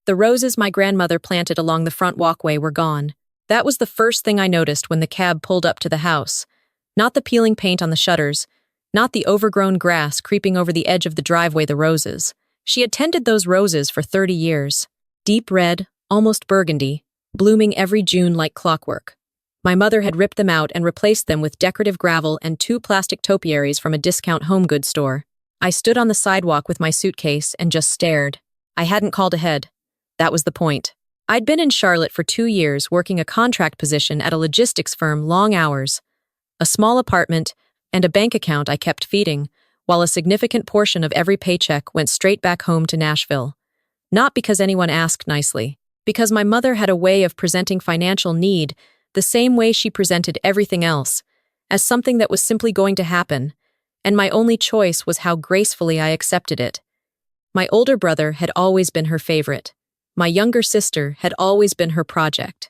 The roses my grandmother planted along the front walkway were gone. That was the first thing I noticed when the cab pulled up to the house. Not the peeling paint on the shutters, not the overgrown grass creeping over the edge of the driveway, the roses. She had tended those roses for 30 years. Deep red, almost burgundy, blooming every June like clockwork. My mother had ripped them out and replaced them with decorative gravel and 2 plastic topiaries from a discount home goods store. I stood on the sidewalk with my suitcase and just stared. I hadn't called ahead. That was the point. I'd been in Charlotte for 2 years working a contract position at a logistics firm, long hours. A small apartment and a bank account I kept feeding, while a significant portion of every paycheck went straight back home to Nashville. Not because anyone asked nicely, because my mother had a way of presenting financial need the same way she presented everything else, as something that was simply going to happen, and my only choice was how gracefully I accepted it. My older brother had always been her favorite. My younger sister had always been her project.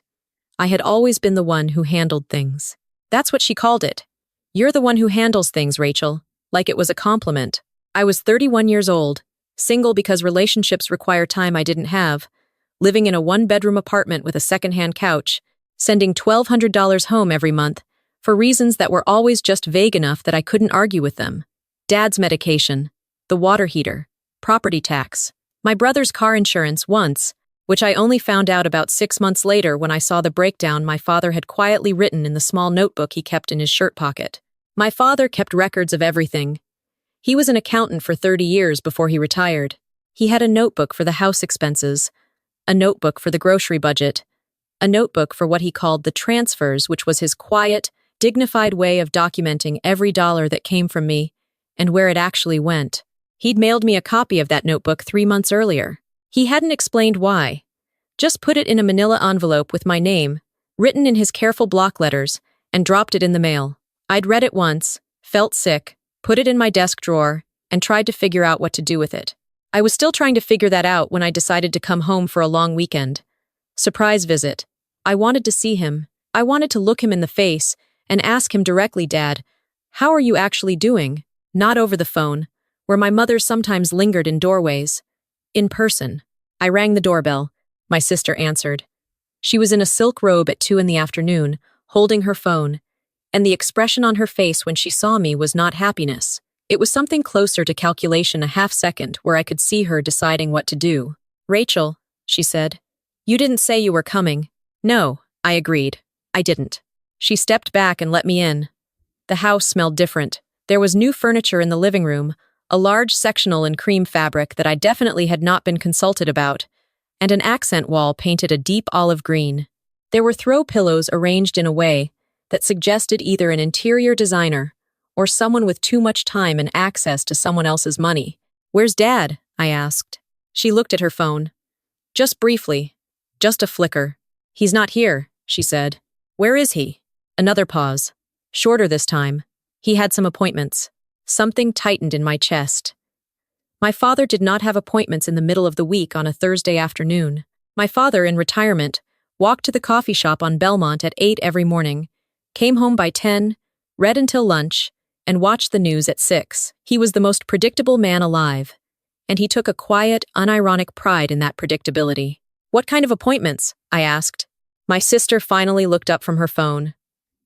I had always been the one who handled things. That's what she called it. "You're the one who handles things, Rachel," like it was a compliment. I was 31 years old, single because relationships require time I didn't have, living in a 1-bedroom apartment with a second-hand couch, sending $1,200 home every month, for reasons that were always just vague enough that I couldn't argue with them. Dad's medication, the water heater, property tax, my brother's car insurance once, which I only found out about 6 months later when I saw the breakdown my father had quietly written in the small notebook he kept in his shirt pocket. My father kept records of everything. He was an accountant for 30 years before he retired. He had a notebook for the house expenses, a notebook for the grocery budget, a notebook for what he called the transfers, which was his quiet, dignified way of documenting every dollar that came from me and where it actually went. He'd mailed me a copy of that notebook 3 months earlier. He hadn't explained why. Just put it in a manila envelope with my name, written in his careful block letters, and dropped it in the mail. I'd read it once, felt sick, put it in my desk drawer, and tried to figure out what to do with it. I was still trying to figure that out when I decided to come home for a long weekend. Surprise visit. I wanted to see him. I wanted to look him in the face and ask him directly, "Dad, how are you actually doing?" Not over the phone, where my mother sometimes lingered in doorways. In person. I rang the doorbell. My sister answered. She was in a silk robe at 2 p.m, holding her phone, and the expression on her face when she saw me was not happiness. It was something closer to calculation, a half-second where I could see her deciding what to do. "Rachel," she said, "you didn't say you were coming." "No," I agreed. "I didn't." She stepped back and let me in. The house smelled different. There was new furniture in the living room, a large sectional in cream fabric that I definitely had not been consulted about, and an accent wall painted a deep olive green. There were throw pillows arranged in a way that suggested either an interior designer or someone with too much time and access to someone else's money. "Where's Dad?" I asked. She looked at her phone. "Just briefly. Just a flicker. He's not here," she said. "Where is he?" Another pause. Shorter this time. He had some appointments. Something tightened in my chest. My father did not have appointments in the middle of the week on a Thursday afternoon. My father, in retirement, walked to the coffee shop on Belmont at 8 every morning, came home by 10, read until lunch, and watched the news at 6. He was the most predictable man alive, and he took a quiet, unironic pride in that predictability. "What kind of appointments?" I asked. My sister finally looked up from her phone.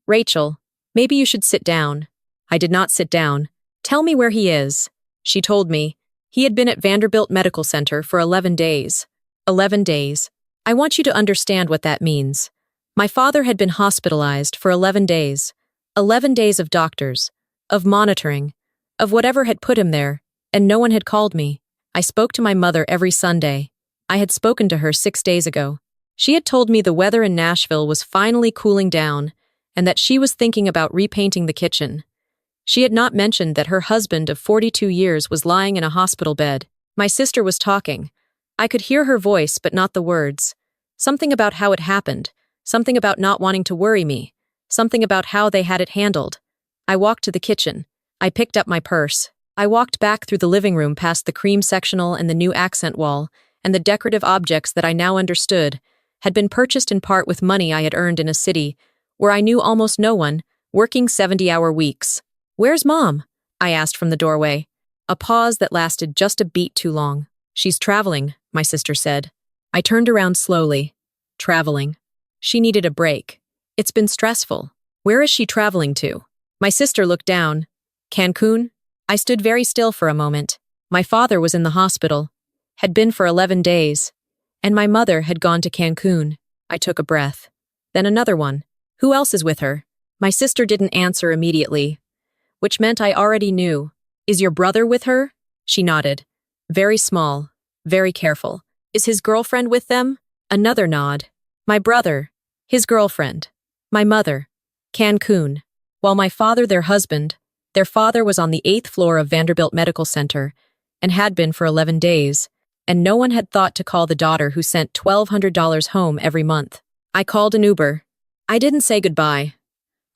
"Rachel, maybe you should sit down." I did not sit down. "Tell me where he is." She told me. He had been at Vanderbilt Medical Center for 11 days. 11 days. I want you to understand what that means. My father had been hospitalized for 11 days. 11 days of doctors, of monitoring, of whatever had put him there, and no one had called me. I spoke to my mother every Sunday. I had spoken to her 6 days ago. She had told me the weather in Nashville was finally cooling down and that she was thinking about repainting the kitchen. She had not mentioned that her husband of 42 years was lying in a hospital bed. My sister was talking. I could hear her voice but not the words. Something about how it happened, something about not wanting to worry me, something about how they had it handled. I walked to the kitchen. I picked up my purse. I walked back through the living room past the cream sectional and the new accent wall, and the decorative objects that I now understood had been purchased in part with money I had earned in a city where I knew almost no one, working 70-hour weeks. "Where's Mom?" I asked from the doorway. A pause that lasted just a beat too long. "She's traveling," my sister said. I turned around slowly. Traveling. She needed a break. It's been stressful. Where is she traveling to? My sister looked down. Cancún? I stood very still for a moment. My father was in the hospital, had been for 11 days, and my mother had gone to Cancún. I took a breath. Then another one. Who else is with her? My sister didn't answer immediately, which meant I already knew. Is your brother with her? She nodded. Very small, very careful. Is his girlfriend with them? Another nod. My brother, his girlfriend, my mother, Cancún. While my father, their husband, their father was on the 8th floor of Vanderbilt Medical Center and had been for 11 days, and no one had thought to call the daughter who sent $1,200 home every month. I called an Uber. I didn't say goodbye.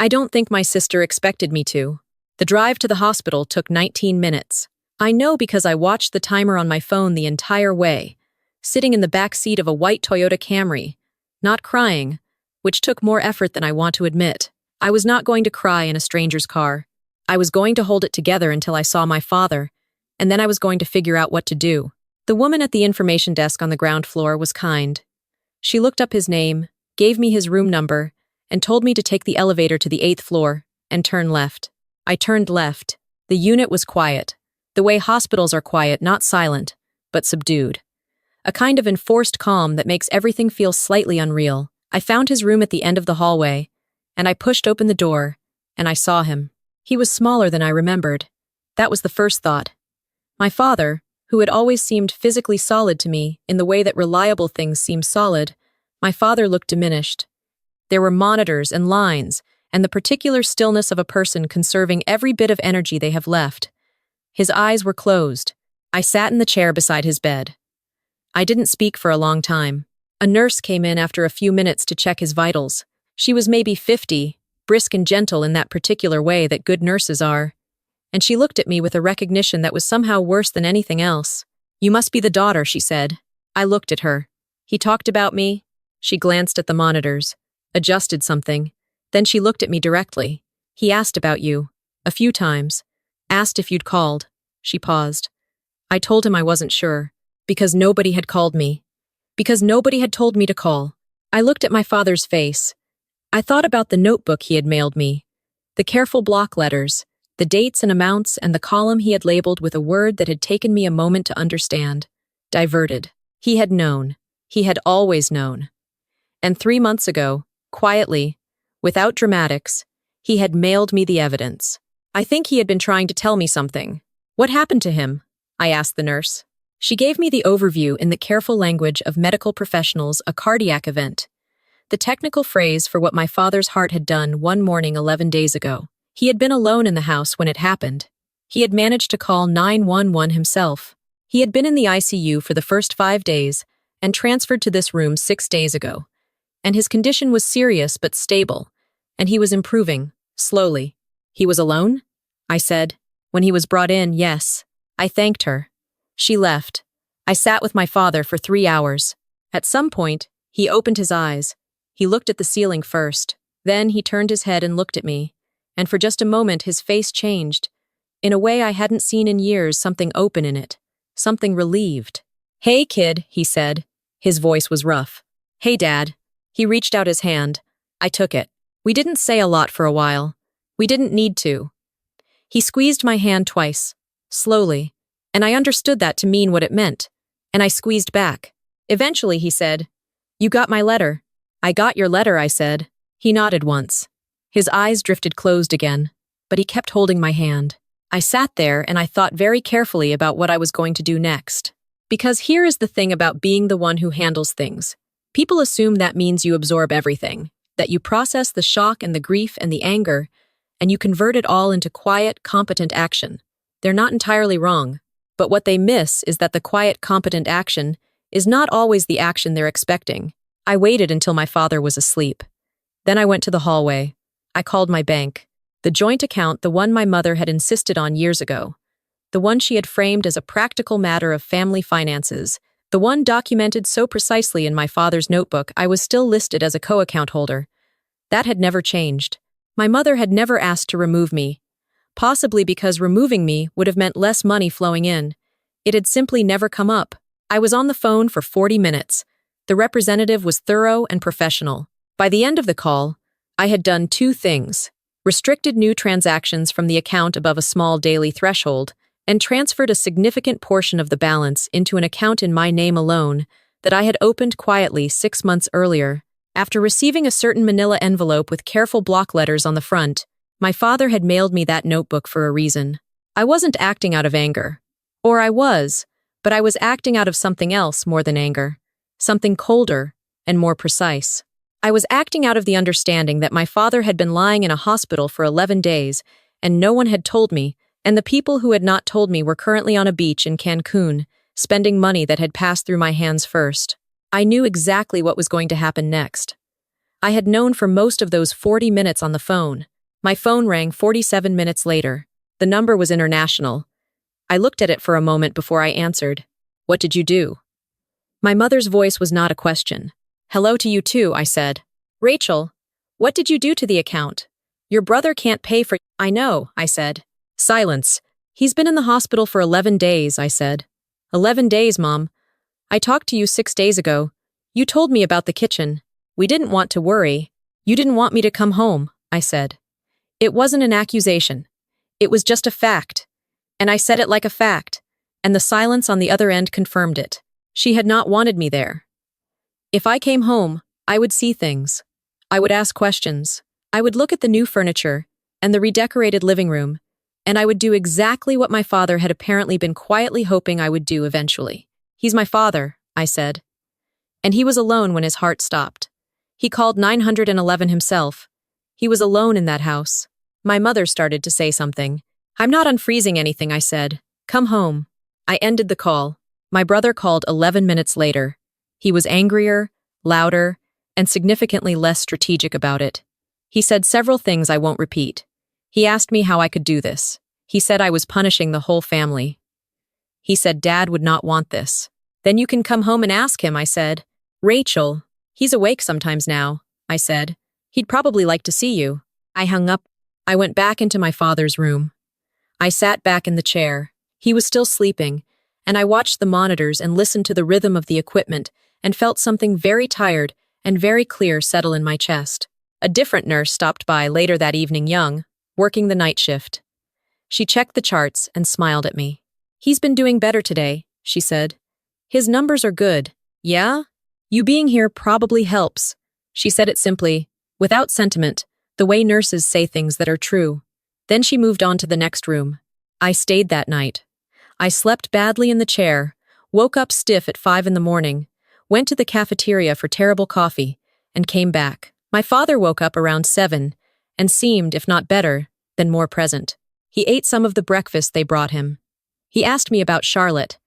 I don't think my sister expected me to. The drive to the hospital took 19 minutes. I know because I watched the timer on my phone the entire way, sitting in the back seat of a white Toyota Camry, not crying, which took more effort than I want to admit. I was not going to cry in a stranger's car. I was going to hold it together until I saw my father, and then I was going to figure out what to do. The woman at the information desk on the ground floor was kind. She looked up his name, gave me his room number, and told me to take the elevator to the 8th floor and turn left. I turned left. The unit was quiet. The way hospitals are quiet, not silent, but subdued. A kind of enforced calm that makes everything feel slightly unreal. I found his room at the end of the hallway, and I pushed open the door, and I saw him. He was smaller than I remembered. That was the first thought. My father, who had always seemed physically solid to me in the way that reliable things seem solid, my father looked diminished. There were monitors and lines, and the particular stillness of a person conserving every bit of energy they have left. His eyes were closed. I sat in the chair beside his bed. I didn't speak for a long time. A nurse came in after a few minutes to check his vitals. She was maybe 50, brisk and gentle in that particular way that good nurses are. And she looked at me with a recognition that was somehow worse than anything else. You must be the daughter, she said. I looked at her. He talked about me. She glanced at the monitors, adjusted something. Then she looked at me directly. He asked about you. A few times. Asked if you'd called. She paused. I told him I wasn't sure. Because nobody had called me. Because nobody had told me to call. I looked at my father's face. I thought about the notebook he had mailed me. The careful block letters, the dates and amounts, and the column he had labeled with a word that had taken me a moment to understand. Diverted. He had known. He had always known. And 3 months ago, quietly, without dramatics, he had mailed me the evidence. I think he had been trying to tell me something. What happened to him? I asked the nurse. She gave me the overview in the careful language of medical professionals, a cardiac event. The technical phrase for what my father's heart had done one morning 11 days ago. He had been alone in the house when it happened. He had managed to call 911 himself. He had been in the ICU for the first 5 days and transferred to this room 6 days ago. And his condition was serious but stable, and he was improving, slowly. He was alone? I said. When he was brought in, yes. I thanked her. She left. I sat with my father for 3 hours. At some point, he opened his eyes. He looked at the ceiling first. Then he turned his head and looked at me. And for just a moment, his face changed. In a way I hadn't seen in years, something open in it. Something relieved. Hey, kid, he said. His voice was rough. Hey, Dad. He reached out his hand. I took it. We didn't say a lot for a while. We didn't need to. He squeezed my hand twice, slowly, and I understood that to mean what it meant, and I squeezed back. Eventually, he said, You got my letter. I got your letter, I said. He nodded once. His eyes drifted closed again, but he kept holding my hand. I sat there and I thought very carefully about what I was going to do next. Because here is the thing about being the one who handles things. People assume that means you absorb everything, that you process the shock and the grief and the anger, and you convert it all into quiet, competent action. They're not entirely wrong, but what they miss is that the quiet, competent action is not always the action they're expecting. I waited until my father was asleep. Then I went to the hallway. I called my bank. The joint account, the one my mother had insisted on years ago. The one she had framed as a practical matter of family finances. The one documented so precisely in my father's notebook I was still listed as a co-account holder. That had never changed. My mother had never asked to remove me, possibly because removing me would have meant less money flowing in. It had simply never come up. I was on the phone for 40 minutes, The representative was thorough and professional. By the end of the call, I had done two things: restricted new transactions from the account above a small daily threshold, and transferred a significant portion of the balance into an account in my name alone that I had opened quietly 6 months earlier. After receiving a certain manila envelope with careful block letters on the front, my father had mailed me that notebook for a reason. I wasn't acting out of anger. Or I was, but I was acting out of something else more than anger. Something colder and more precise. I was acting out of the understanding that my father had been lying in a hospital for 11 days, and no one had told me, and the people who had not told me were currently on a beach in Cancún, spending money that had passed through my hands first. I knew exactly what was going to happen next. I had known for most of those 40 minutes on the phone. My phone rang 47 minutes later. The number was international. I looked at it for a moment before I answered. "What did you do?" My mother's voice was not a question. "Hello to you too," I said. "Rachel, what did you do to the account? Your brother can't pay for—" "I know," I said. Silence. "He's been in the hospital for 11 days, I said. 11 days, Mom. I talked to you 6 days ago. You told me about the kitchen. We didn't want to worry. You didn't want me to come home," I said. It wasn't an accusation. It was just a fact. And I said it like a fact, and the silence on the other end confirmed it. She had not wanted me there. If I came home, I would see things. I would ask questions. I would look at the new furniture and the redecorated living room, and I would do exactly what my father had apparently been quietly hoping I would do eventually. "He's my father," I said. And he was alone when his heart stopped. He called 911 himself. He was alone in that house. My mother started to say something. "I'm not unfreezing anything," I said. "Come home." I ended the call. My brother called 11 minutes later. He was angrier, louder, and significantly less strategic about it. He said several things I won't repeat. He asked me how I could do this. He said I was punishing the whole family. He said Dad would not want this. "Then you can come home and ask him," I said. "Rachel, he's awake sometimes now," I said. "He'd probably like to see you." I hung up. I went back into my father's room. I sat back in the chair. He was still sleeping, and I watched the monitors and listened to the rhythm of the equipment and felt something very tired and very clear settle in my chest. A different nurse stopped by later that evening, young, working the night shift. She checked the charts and smiled at me. "He's been doing better today," she said. "His numbers are good." "Yeah? You being here probably helps." She said it simply, without sentiment, the way nurses say things that are true. Then she moved on to the next room. I stayed that night. I slept badly in the chair, woke up stiff at 5 in the morning, went to the cafeteria for terrible coffee, and came back. My father woke up around 7 and seemed, if not better, then more present. He ate some of the breakfast they brought him. He asked me about Charlotte.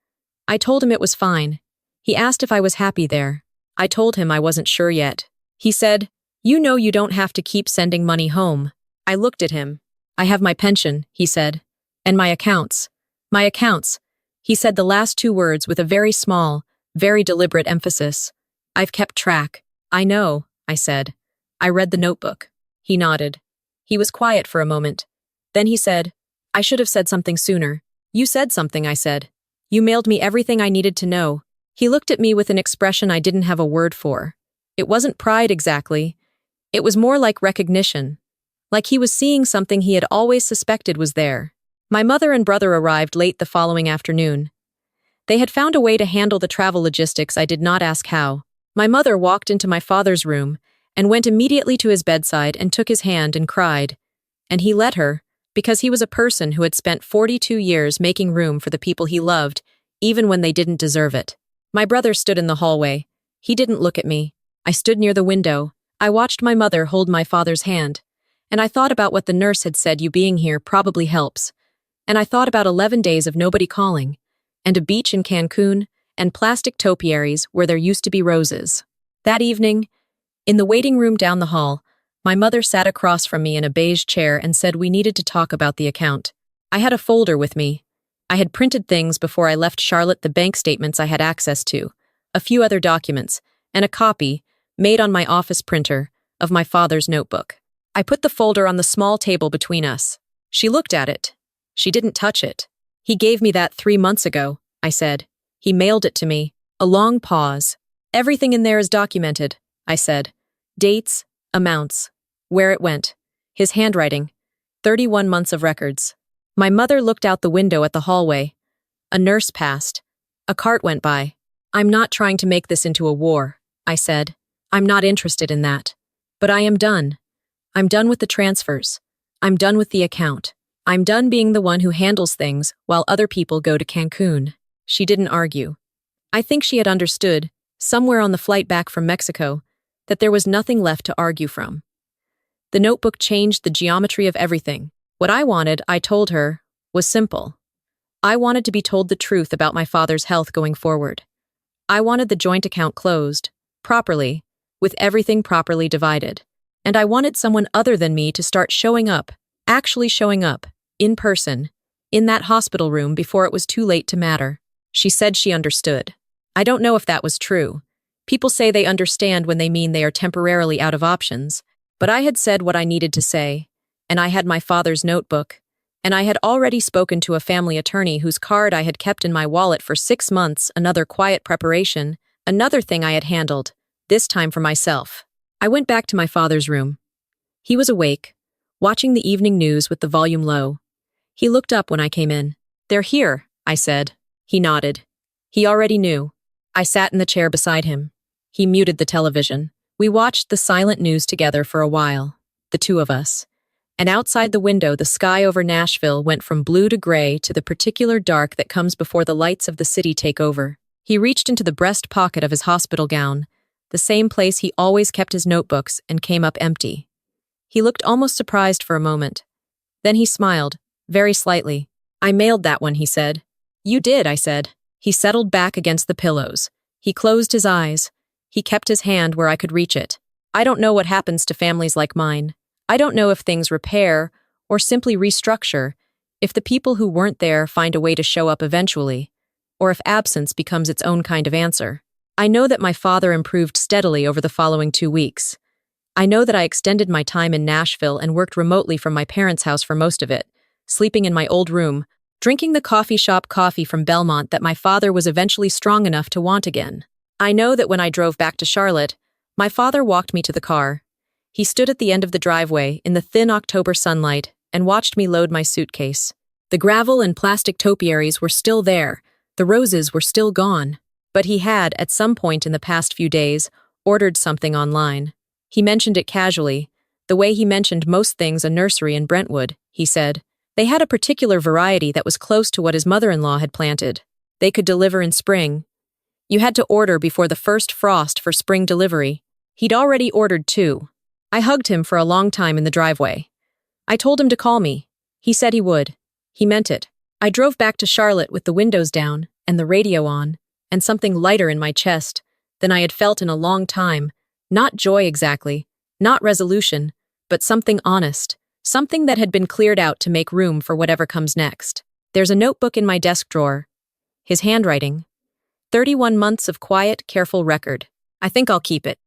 I told him it was fine. He asked if I was happy there. I told him I wasn't sure yet. He said, "You know you don't have to keep sending money home." I looked at him. "I have my pension," he said, "and my accounts." "My accounts." He said the last 2 words with a very small, very deliberate emphasis. "I've kept track." "I know," I said. "I read the notebook." He nodded. He was quiet for a moment. Then he said, "I should have said something sooner." "You said something," I said. "You mailed me everything I needed to know." He looked at me with an expression I didn't have a word for. It wasn't pride exactly. It was more like recognition. Like he was seeing something he had always suspected was there. My mother and brother arrived late the following afternoon. They had found a way to handle the travel logistics. I did not ask how. My mother walked into my father's room and went immediately to his bedside and took his hand and cried. And he let her, because he was a person who had spent 42 years making room for the people he loved, even when they didn't deserve it. My brother stood in the hallway. He didn't look at me. I stood near the window. I watched my mother hold my father's hand. And I thought about what the nurse had said, "You being here probably helps." And I thought about 11 days of nobody calling, and a beach in Cancun, and plastic topiaries where there used to be roses. That evening, in the waiting room down the hall, my mother sat across from me in a beige chair and said we needed to talk about the account. I had a folder with me. I had printed things before I left Charlotte, the bank statements I had access to, a few other documents, and a copy, made on my office printer, of my father's notebook. I put the folder on the small table between us. She looked at it. She didn't touch it. "He gave me that 3 months ago," I said. "He mailed it to me." A long pause. Everything in there is documented, I said. Dates, amounts, where it went, his handwriting, 31 months of records. My mother looked out the window at the hallway. A nurse passed. A cart went by. I'm not trying to make this into a war, I said. I'm not interested in that. But I am done. I'm done with the transfers. I'm done with the account. I'm done being the one who handles things while other people go to Cancun. She didn't argue. I think she had understood, somewhere on the flight back from Mexico, that there was nothing left to argue from. The notebook changed the geometry of everything. What I wanted, I told her, was simple. I wanted to be told the truth about my father's health going forward. I wanted the joint account closed, properly, with everything properly divided. And I wanted someone other than me to start showing up, actually showing up, in person, in that hospital room before it was too late to matter. She said she understood. I don't know if that was true. People say they understand when they mean they are temporarily out of options, but I had said what I needed to say, and I had my father's notebook, and I had already spoken to a family attorney whose card I had kept in my wallet for 6 months, another quiet preparation, another thing I had handled, this time for myself. I went back to my father's room. He was awake, watching the evening news with the volume low. He looked up when I came in. "They're here," I said. He nodded. He already knew. I sat in the chair beside him. He muted the television. We watched the silent news together for a while, the two of us. And outside the window, the sky over Nashville went from blue to gray to the particular dark that comes before the lights of the city take over. He reached into the breast pocket of his hospital gown, the same place he always kept his notebooks, and came up empty. He looked almost surprised for a moment. Then he smiled, very slightly. "I mailed that one," he said. "You did," I said. He settled back against the pillows. He closed his eyes. He kept his hand where I could reach it. I don't know what happens to families like mine. I don't know if things repair or simply restructure, if the people who weren't there find a way to show up eventually, or if absence becomes its own kind of answer. I know that my father improved steadily over the following 2 weeks. I know that I extended my time in Nashville and worked remotely from my parents' house for most of it, sleeping in my old room, drinking the coffee shop coffee from Belmont that my father was eventually strong enough to want again. I know that when I drove back to Charlotte, my father walked me to the car. He stood at the end of the driveway in the thin October sunlight and watched me load my suitcase. The gravel and plastic topiaries were still there, the roses were still gone, but he had, at some point in the past few days, ordered something online. He mentioned it casually, the way he mentioned most things a nursery in Brentwood, he said. They had a particular variety that was close to what his mother-in-law had planted. They could deliver in spring. You had to order before the first frost for spring delivery. He'd already ordered 2. I hugged him for a long time in the driveway. I told him to call me. He said he would. He meant it. I drove back to Charlotte with the windows down and the radio on, and something lighter in my chest than I had felt in a long time. Not joy exactly, not resolution, but something honest, something that had been cleared out to make room for whatever comes next. There's a notebook in my desk drawer. His handwriting. 31 months of quiet, careful record. I think I'll keep it.